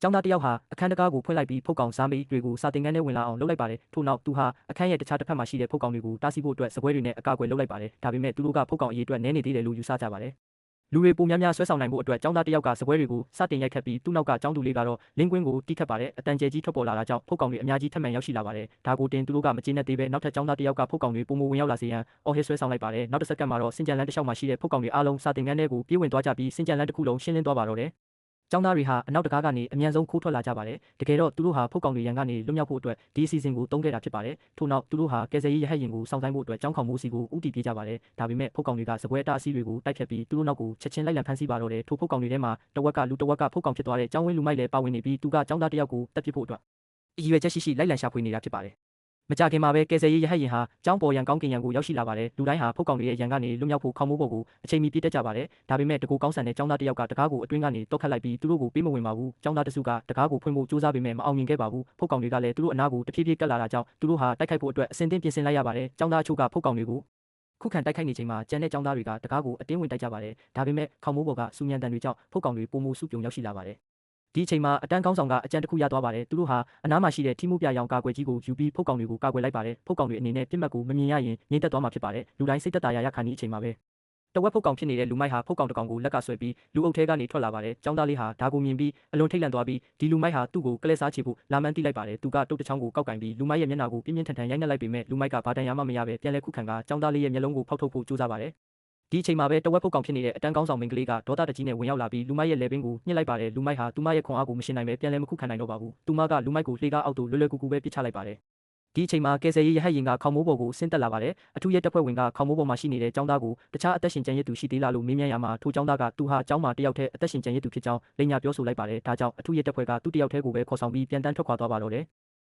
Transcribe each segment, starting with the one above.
ကျောင်းသားတစ်ယောက်ဟာအခန်းတကားကိုဖွင့်လိုက်ပြီးဖုတ်ကောင်စားမိတွေကိုစာသင်ခန်းထဲဝင်လာအောင်လုပ်လိုက်ပါတယ်ထို့နောက်သူဟာအခန်းရဲ့တခြားတစ်ဖက်မှာရှိတဲ့ဖုတ်ကောင်တွေကိုတားဆီးဖို့အတွက်စပွဲတွေနဲ့အကာအကွယ်လုပ်လိုက်ပါတယ်ဒါပေမဲ့သူတို့ကဖုတ်ကောင်အရေးအတွက်နည်းနေသေးတယ်လို့ယူဆကြပါတယ်လူတွေပုံများများဆွဲဆောင်နိုင်ဖို့အတွက်ကျောင်းသားတစ်ယောက်ကစပွဲတွေကိုစတင်ရိုက်ခတ်ပြီးသူ့နောက်ကကျောင်းသူလေးကတော့လင်းကွင်းကိုတီးခတ်ပါတယ်အတန်ကျဲကြီးထွက်ပေါ်လာတာကြောင့်ဖုတ်ကောင်တွေအများကြီးထပ်မံရောက်ရှိလာပါတယ်ဒါကိုတင်သူတို့ကမကျေနပ်သေးပဲနောက်ထပ်ကျောင်းသားတစ်ယောက်ကဖုတ်ကောင်တွေပုံမဝင်ရောက်လာစေရန်အော်ဟစ်ဆွဲဆောင်လိုက်ပါတယ်နောက်တစ်စက္ကန့်မှာတော့စင်ကြံလန်းတစ်လျှောက်မှာရှိတဲ့ဖုတ်ကောင်တွေအားလုံးစာသင်ခန်းထဲကိုပြေးဝင်သွားကြပြီးစင်ကြံလန်းတစ်ခုလုံးရှင်းလင်းသွားပါတော့တယ်ကျောင်းသားတွေဟာအနောက်တကားကနေအမြန်ဆုံးခိုးထွက်လာကြပါတယ်။တကယ်တော့သူတို့ဟာဖုတ်ကောင်တွေရန်ကနေလွတ်မြောက်ဖို့အတွက်ဒီအစီအစဉ်ကိုသုံးခဲ့တာဖြစ်ပါတယ်။ထို့နောက်သူတို့ဟာကယ်ဆယ်ရေးရဟတ်ယာဉ်ကိုစောင့်ဆိုင်းဖို့အတွက်ကျောင်းခေါင်မိုးစီကိုဦးတည်ပြေးကြပါတယ်။ဒါပေမဲ့ဖုတ်ကောင်တွေကစပွဲအတားအဆီးတွေကိုတိုက်ဖြတ်ပြီးသူတို့နောက်ကိုချက်ချင်းလိုက်လံဖမ်းဆီးပါတော့တယ်။ထိုဖုတ်ကောင်တွေထဲမှာတဝက်ကလူတဝက်ကဖုတ်ကောင်ဖြစ်သွားတဲ့ကျောင်းဝင်းလူမိုက်လည်းပါဝင်နေပြီးသူကကျောင်းသားတစ်ယောက်ကိုတပ်ပစ်ဖို့အတွက်အရည်ရွယ်ချက်ရှိလိုက်လံရှာဖွေနေတာဖြစ်ပါတယ်။မကြခင်မှာပဲကယ်ဆယ်ရေးရဟတ်ယာဉ်ဟာကျောင်းပေါ်ရန်ကောင်းကင်ရန်ကိုရောက်ရှိလာပါတယ်လူတိုင်းဟာဖုတ်ကောင်တွေရဲ့ရန်ကနေလွတ်မြောက်ဖို့ခေါင်းမိုးပေါ်ကိုအချိန်မီပြေးတက်ကြပါတယ်ဒါပေမဲ့တကူကောင်းဆန်တဲ့ကျောင်းသားတစ်ယောက်ကတကားကိုအတွင်းကနေတောက်ခတ်လိုက်ပြီးသူတို့ကိုပေးမဝင်ပါဘူးကျောင်းသားတစုကတကားကိုဖွင့်ဖို့ကြိုးစားပေမဲ့မအောင်မြင်ခဲ့ပါဘူးဖုတ်ကောင်တွေကလည်းသူတို့အနားကိုတဖြည်းဖြည်းကပ်လာတာကြောင့်သူတို့ဟာတိုက်ခိုက်ဖို့အတွက်အစဉ်သင့်ပြင်ဆင်လိုက်ရပါတယ်ကျောင်းသားအချို့ကဖုတ်ကောင်တွေကိုခုခံတိုက်ခိုက်နေချိန်မှာကျန်တဲ့ကျောင်းသားတွေကတကားကိုအတင်းဝင်တိုက်ကြပါတယ်ဒါပေမဲ့ခေါင်းမိုးပေါ်ကစူညံတန်တွေကြောင့်ဖုတ်ကောင်တွေပုံမူစုပြုံရောက်ရှိလာပါတယ်ဒီအချိန်မှာအတန်းကောင်းဆောင်ကအကြံတစ်ခုရသွားပါတယ်သူတို့ဟာအနားမှာရှိတဲ့ထိမှုပြရောင်ကာကွယ်ကြီးကိုယူပြီးဖုတ်ကောင်တွေကိုကာကွယ်လိုက်ပါတယ်ဖုတ်ကောင်တွေအနေနဲ့ပြစ်မှတ်ကိုမမြင်ရရင်ငြိမ်သက်သွားမှာဖြစ်ပါတယ်လူတိုင်းစိတ်သက်သာရခါနီးအချိန်မှာပဲတဝက်ဖုတ်ကောင်ဖြစ်နေတဲ့လူမိုက်ဟာဖုတ်ကောင်တစ်ကောင်ကိုလက်ကဆွဲပြီးလူအုပ်ထဲကနေထွက်လာပါတယ်ကျောင်းသားလေးဟာဒါကိုမြင်ပြီးအလွန်ထိတ်လန့်သွားပြီးဒီလူမိုက်ဟာသူ့ကိုကလဲစားချေဖို့လာမှန်းတိလိုက်ပါတယ်သူကတုတ်တစ်ချောင်းကိုကောက်ကင်ပြီးလူမိုက်ရဲ့မျက်နှာကိုပြင်းပြင်းထန်ထန်ရိုက်နှက်လိုက်ပေမဲ့လူမိုက်ကဘာတန်ရမှမရပဲပြန်လဲခုခံကကျောင်းသားလေးရဲ့မျက်လုံးကိုဖောက်ထုတ်ဖို့ကြိုးစားပါတယ်ဒီအချိန်မှာပဲတဝက်ဖုတ်ကောင်ဖြစ်နေတဲ့အတန်းကောင်းဆောင်မိန်းကလေးကဒေါသတကြီးနဲ့ဝင်ရောက်လာပြီးလူမိုက်ရဲ့လေပင်ကိုညှစ်လိုက်ပါတယ်လူမိုက်ဟာသူမရဲ့ခွန်အားကိုမရှင်းနိုင်ပဲပြန်လဲမခုခံနိုင်တော့ပါဘူးသူမကလူမိုက်ကိုလှေကားအောက်သို့လွယ်လွယ်ကူကူပဲပစ်ချလိုက်ပါတယ်ဒီအချိန်မှာကယ်ဆယ်ရေးရဟတ်ယာဉ်ကခေါင်းမိုးပေါ်ကိုဆင်းသက်လာပါတယ်အထူးရဲတပ်ဖွဲ့ဝင်ကခေါင်းမိုးပေါ်မှာရှိနေတဲ့ကျောင်းသားကိုတခြားအသက်ရှင်ကျန်ရစ်သူရှိသေးလားလို့မေးမြန်းရမှာထိုကျောင်းသားကသူဟာကျောင်းမှာတယောက်တည်းအသက်ရှင်ကျန်ရစ်သူဖြစ်ကြောင်းလိမ်ညာပြောဆိုလိုက်ပါတယ်ဒါကြောင့်အထူးရဲတပ်ဖွဲ့ကသူ့တယောက်တည်းကိုပဲခေါ်ဆောင်ပြီးပြန်တန်းထွက်ခွာသွားပါတော့တယ်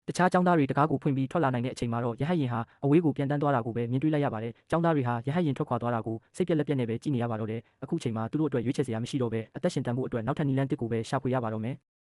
တခြားကျောင်းသားတွေတကားကိုဖွင့်ပြီးထွက်လာနိုင်တဲ့အချိန်မှာတော့ရဟတ်ယာဉ်ဟာအဝေးကိုပြန်တန်းသွားတာကိုပဲမြင်တွေ့လိုက်ရပါတယ်။ကျောင်းသားတွေဟာရဟတ်ယာဉ်ထွက်ခွာသွားတာကိုစိတ်ပြက်လက်ပြက်နဲ့ပဲကြည့်နေရပါတော့တယ်။အခုချိန်မှာသူတို့အတွက်ရွေးချယ်စရာမရှိတော့ပဲအသက်ရှင်တန်ဖို့အတွက်နောက်ထပ်နည်းလမ်းတစ်ကိုပဲရှာဖွေရပါတော့မယ်။